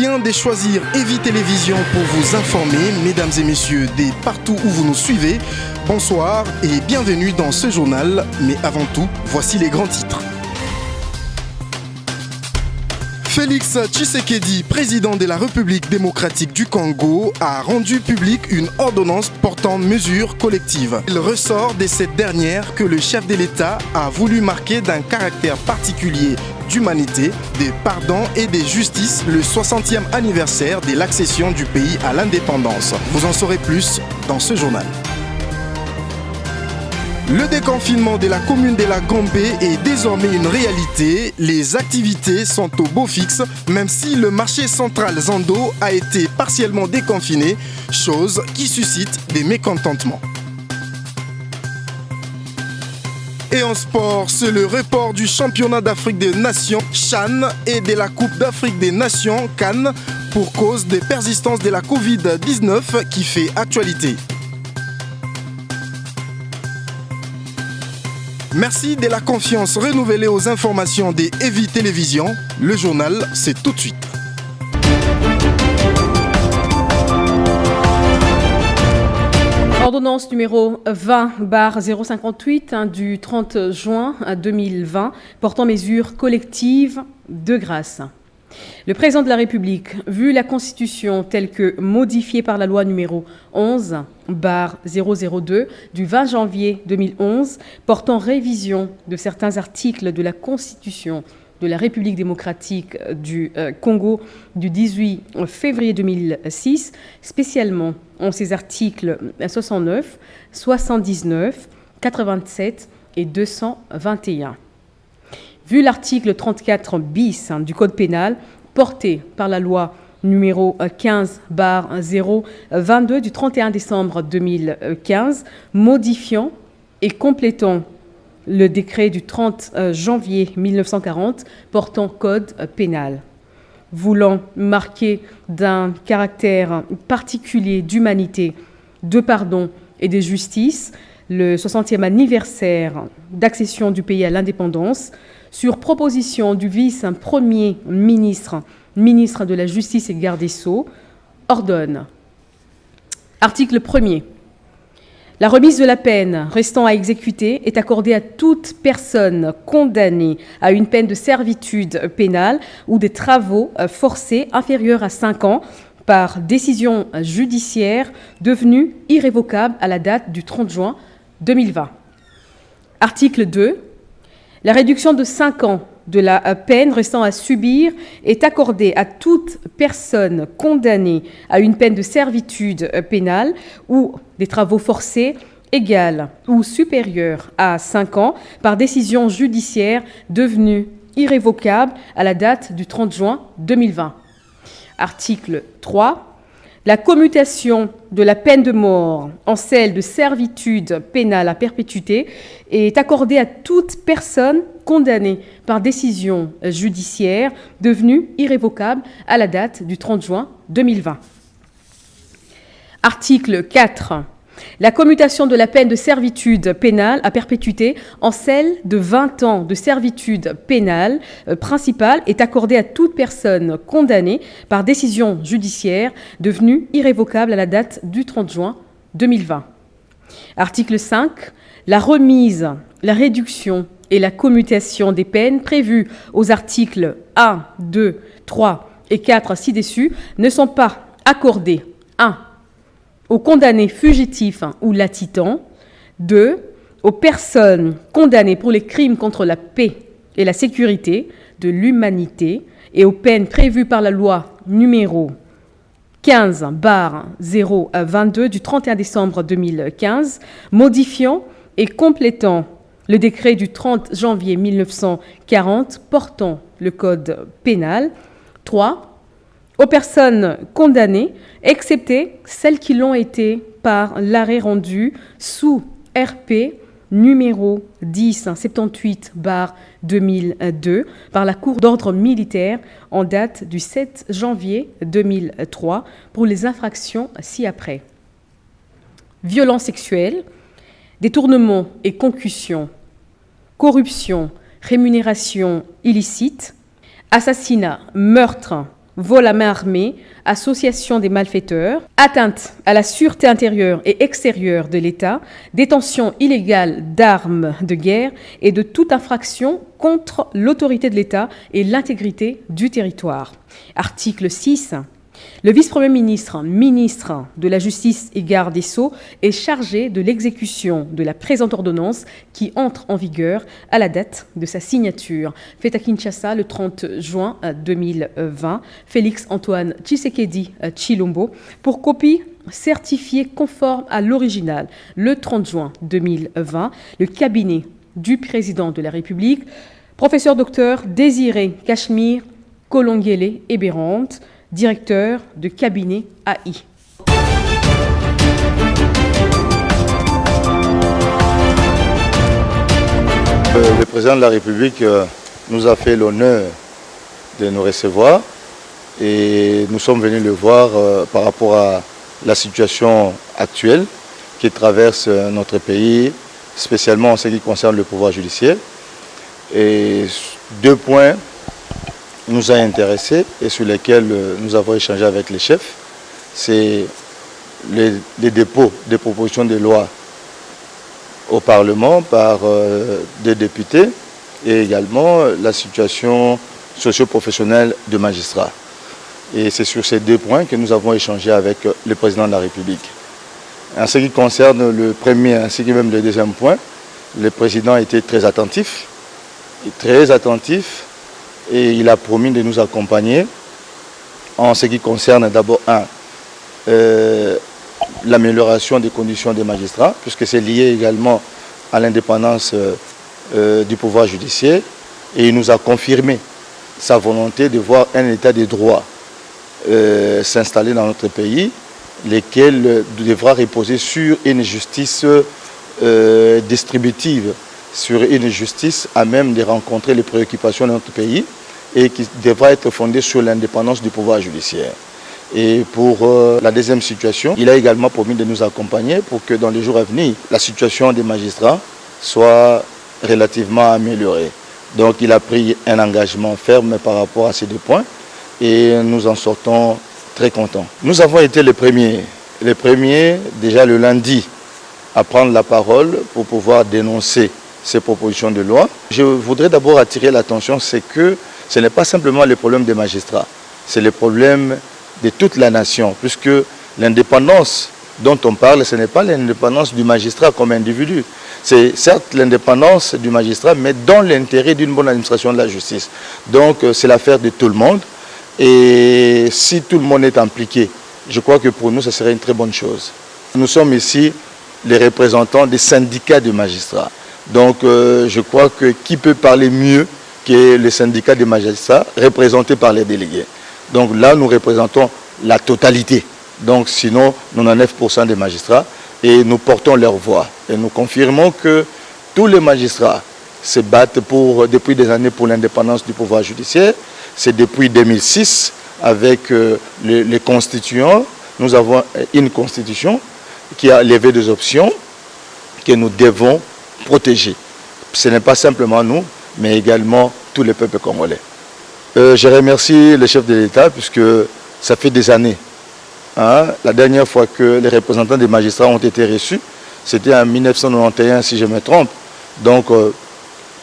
bien de choisir Evi Télévision pour vous informer, mesdames et messieurs, dès partout où vous nous suivez. Bonsoir et bienvenue dans ce journal. Mais avant tout, voici les grands titres. Félix Tshisekedi, président de la République démocratique du Congo, a rendu public une ordonnance portant mesures collectives. Il ressort de cette dernière que le chef de l'État a voulu marquer d'un caractère particulier d'humanité, de pardon et de justice le 60e anniversaire de l'accession du pays à l'indépendance. Vous en saurez plus dans ce journal. Le déconfinement de la commune de la Gombe est désormais une réalité. Les activités sont au beau fixe, même si le marché central Zando a été partiellement déconfiné, chose qui suscite des mécontentements. Et en sport, c'est le report du championnat d'Afrique des Nations CHAN et de la Coupe d'Afrique des Nations CAN pour cause des persistances de la Covid-19 qui fait actualité. Merci de la confiance renouvelée aux informations des Evi Télévision. Le journal, c'est tout de suite. Ordonnance numéro 20/058 du 30 juin 2020 portant mesures collectives de grâce. Le président de la République, vu la Constitution telle que modifiée par la loi numéro 11/002 du 20 janvier 2011 portant révision de certains articles de la Constitution de la République démocratique du Congo du 18 février 2006, spécialement en ses articles 69, 79, 87 et 221. Vu l'article 34 bis du Code pénal, porté par la loi numéro 15/022 du 31 décembre 2015, modifiant et complétant le décret du 30 janvier 1940 portant Code pénal. Voulant marquer d'un caractère particulier d'humanité, de pardon et de justice le 60e anniversaire d'accession du pays à l'indépendance, sur proposition du vice-premier ministre, ministre de la Justice et garde des Sceaux, ordonne. Article 1er. La remise de la peine restant à exécuter est accordée à toute personne condamnée à une peine de servitude pénale ou des travaux forcés inférieurs à 5 ans par décision judiciaire devenue irrévocable à la date du 30 juin 2020. Article 2. La réduction de 5 ans de la peine restant à subir est accordée à toute personne condamnée à une peine de servitude pénale ou des travaux forcés égale ou supérieure à 5 ans par décision judiciaire devenue irrévocable à la date du 30 juin 2020. Article 3. La commutation de la peine de mort en celle de servitude pénale à perpétuité est accordée à toute personne condamnée par décision judiciaire devenue irrévocable à la date du 30 juin 2020. Article 4. La commutation de la peine de servitude pénale à perpétuité en celle de 20 ans de servitude pénale principale est accordée à toute personne condamnée par décision judiciaire devenue irrévocable à la date du 30 juin 2020. Article 5. La remise, la réduction et la commutation des peines prévues aux articles 1, 2, 3 et 4 ci-dessus ne sont pas accordées 1. Aux condamnés fugitifs ou latitants, 2. Aux personnes condamnées pour les crimes contre la paix et la sécurité de l'humanité et aux peines prévues par la loi numéro 15/022 du 31 décembre 2015, modifiant et complétant le décret du 30 janvier 1940 portant le Code pénal. 3. Aux personnes condamnées, excepté celles qui l'ont été par l'arrêt rendu sous RP numéro 1078/2002 par la Cour d'ordre militaire en date du 7 janvier 2003 pour les infractions ci-après. Violences sexuelles, détournement et concussion, corruption, rémunération illicite, assassinat, meurtre, vol à main armée, association des malfaiteurs, atteinte à la sûreté intérieure et extérieure de l'État, détention illégale d'armes de guerre et de toute infraction contre l'autorité de l'État et l'intégrité du territoire. Article 6. Le vice-premier ministre, ministre de la Justice et garde des Sceaux, est chargé de l'exécution de la présente ordonnance qui entre en vigueur à la date de sa signature. Fait à Kinshasa le 30 juin 2020, Félix Antoine Tshisekedi Tshilombo, pour copie certifiée conforme à l'original. Le 30 juin 2020, le cabinet du président de la République, professeur docteur Désiré Cachemire Kolongele Ebérante, directeur de cabinet AI. Le président de la République nous a fait l'honneur de nous recevoir et nous sommes venus le voir par rapport à la situation actuelle qui traverse notre pays, spécialement en ce qui concerne le pouvoir judiciaire. Et 2 points nous a intéressés et sur lesquels nous avons échangé avec les chefs, c'est les dépôts des propositions de loi au Parlement par des députés et également la situation socio-professionnelle de magistrats. Et c'est sur ces 2 points que nous avons échangé avec le président de la République. En ce qui concerne le premier ainsi que même le deuxième point, le président a été très attentif et il a promis de nous accompagner en ce qui concerne d'abord l'amélioration des conditions des magistrats, puisque c'est lié également à l'indépendance du pouvoir judiciaire, et il nous a confirmé sa volonté de voir un état de droit s'installer dans notre pays, lequel devra reposer sur une justice distributive, sur une justice à même de rencontrer les préoccupations de notre pays et qui devra être fondée sur l'indépendance du pouvoir judiciaire. Et pour la deuxième situation, il a également promis de nous accompagner pour que dans les jours à venir, la situation des magistrats soit relativement améliorée. Donc il a pris un engagement ferme par rapport à ces 2 points et nous en sortons très contents. Nous avons été les premiers déjà le lundi à prendre la parole pour pouvoir dénoncer ces propositions de loi. Je voudrais d'abord attirer l'attention, c'est que ce n'est pas simplement le problème des magistrats, c'est le problème de toute la nation, puisque l'indépendance dont on parle, ce n'est pas l'indépendance du magistrat comme individu. C'est certes l'indépendance du magistrat, mais dans l'intérêt d'une bonne administration de la justice. Donc c'est l'affaire de tout le monde. Et si tout le monde est impliqué, je crois que pour nous, ce serait une très bonne chose. Nous sommes ici les représentants des syndicats de magistrats. Donc je crois que qui peut parler mieux que les syndicats des magistrats représentés par les délégués. Donc là, nous représentons la totalité. Donc sinon, 99% des magistrats et nous portons leur voix. Et nous confirmons que tous les magistrats se battent depuis des années pour l'indépendance du pouvoir judiciaire. C'est depuis 2006 avec les constituants. Nous avons une constitution qui a levé des options que nous devons protéger. Ce n'est pas simplement nous, mais également tous les peuples congolais. Je remercie le chef de l'État puisque ça fait des années. La dernière fois que les représentants des magistrats ont été reçus, c'était en 1991 si je me trompe. Donc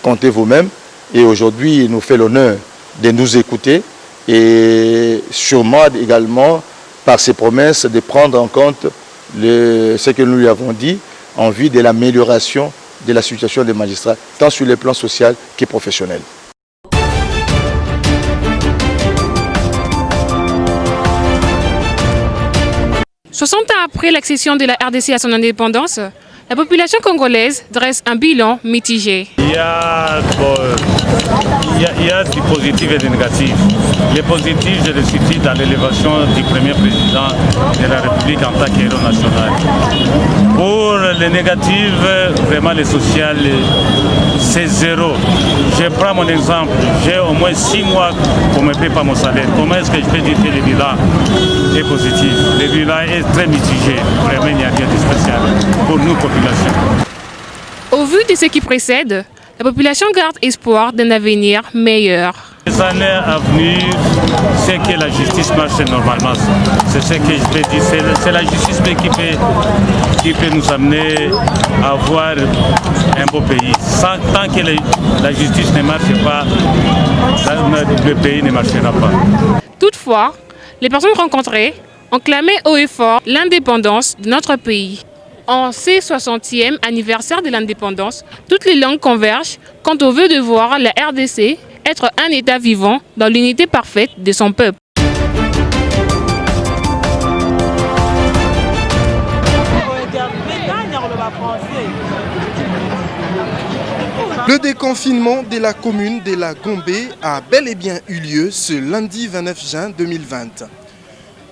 comptez vous-même. Et aujourd'hui, il nous fait l'honneur de nous écouter et sûrement également par ses promesses de prendre en compte ce que nous lui avons dit en vue de l'amélioration de la situation des magistrats, tant sur le plan social que professionnel. « 60 ans après l'accession de la RDC à son indépendance, la population congolaise dresse un bilan mitigé. Il y a du positif et du négatif. Le positif, je le situe dans l'élévation du premier président de la République en tant qu'héros national. Pour le négatif, vraiment le social, c'est zéro. Je prends mon exemple, j'ai au moins 6 mois qu'on ne me paie pas mon salaire. Comment est-ce que je peux dire que le bilan est positif? Le bilan est très mitigé. Vraiment, il n'y a rien de spécial pour nous, population. Au vu de ce qui précède, la population garde espoir d'un avenir meilleur. Les années à venir, c'est que la justice marche normalement. C'est ce que je vais dire. C'est la justice qui peut nous amener à avoir un beau pays. Tant que la justice ne marche pas, le pays ne marchera pas. Toutefois, les personnes rencontrées ont clamé haut et fort l'indépendance de notre pays. En ce 60e anniversaire de l'indépendance, toutes les langues convergent quant au vœu de voir la RDC être un État vivant dans l'unité parfaite de son peuple. Le déconfinement de la commune de la Gombe a bel et bien eu lieu ce lundi 29 juin 2020.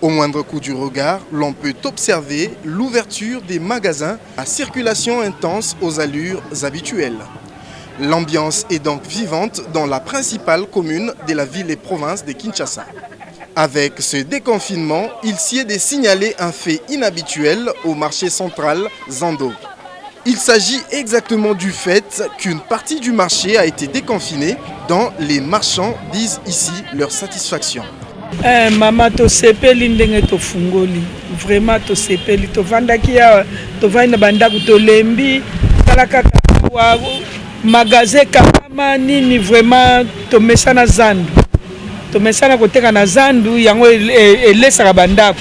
Au moindre coup du regard, l'on peut observer l'ouverture des magasins à circulation intense aux allures habituelles. L'ambiance est donc vivante dans la principale commune de la ville et province de Kinshasa. Avec ce déconfinement, il s'y est de signaler un fait inhabituel au marché central Zando. Il s'agit exactement du fait qu'une partie du marché a été déconfinée dont les marchands disent ici leur satisfaction. Mama to sepeli ndenge to fungoli vraiment to sepeli to vandaki ya to vaina bandaku to lembi talaka wa magasin kama nini vraiment to mesana zandu to mesana koteka na zandu yango elesaka bandaku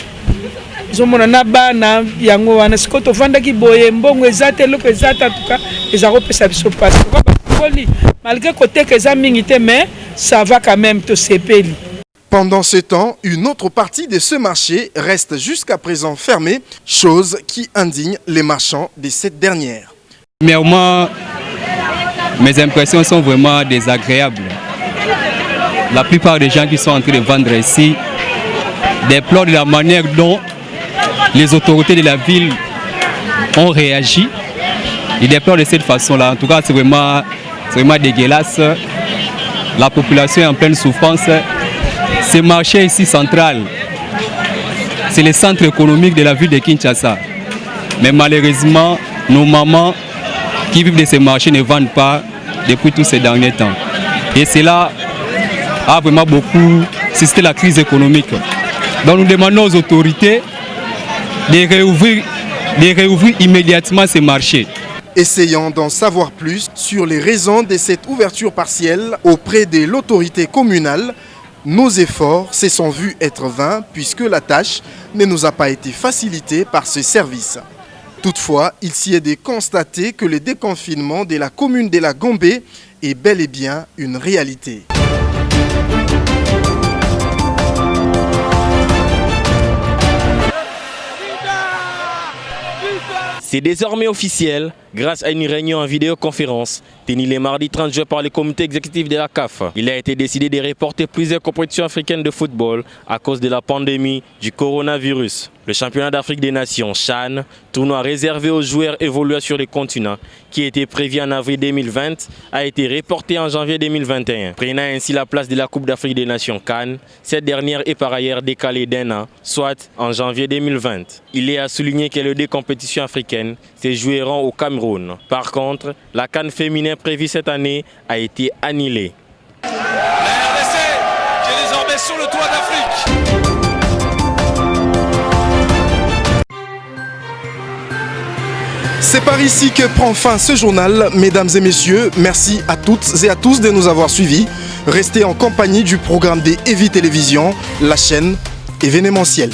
zomona na bana yango wana siko to vandaki boye mbongo ezate loko ezata tuka ezako pesa biso passe ko ba fungoli malgré koteka eza mingi te mais ça va quand même to sepeli. Pendant ce temps, une autre partie de ce marché reste jusqu'à présent fermée, chose qui indigne les marchands de cette dernière. Mais au moins, mes impressions sont vraiment désagréables. La plupart des gens qui sont en train de vendre ici déplorent de la manière dont les autorités de la ville ont réagi. Ils déplorent de cette façon-là. En tout cas, c'est vraiment dégueulasse. La population est en pleine souffrance. Ce marché ici central, c'est le centre économique de la ville de Kinshasa. Mais malheureusement, nos mamans qui vivent de ces marchés ne vendent pas depuis tous ces derniers temps. Et cela a vraiment beaucoup suscité la crise économique. Donc nous demandons aux autorités de réouvrir immédiatement ces marchés. Essayons d'en savoir plus sur les raisons de cette ouverture partielle auprès de l'autorité communale. Nos efforts se sont vus être vains puisque la tâche ne nous a pas été facilitée par ce service. Toutefois, il s'y est de constater que le déconfinement de la commune de la Gombe est bel et bien une réalité. C'est désormais officiel grâce à une réunion en vidéoconférence tenue le mardi 30 juin par le comité exécutif de la CAF. Il a été décidé de reporter plusieurs compétitions africaines de football à cause de la pandémie du coronavirus. Le championnat d'Afrique des Nations, CHAN, tournoi réservé aux joueurs évoluant sur le continent, qui était prévu en avril 2020, a été reporté en janvier 2021, prenant ainsi la place de la Coupe d'Afrique des Nations CAN. Cette dernière est par ailleurs décalée d'un an, soit en janvier 2020. Il est à souligner que les deux compétitions africaines se joueront au Cameroun. Par contre, la CAN féminin prévue cette année a été annulée. La RDC qui est désormais sur le toit d'Afrique. C'est par ici que prend fin ce journal. Mesdames et messieurs, merci à toutes et à tous de nous avoir suivis. Restez en compagnie du programme des EVI Télévision, la chaîne événementielle.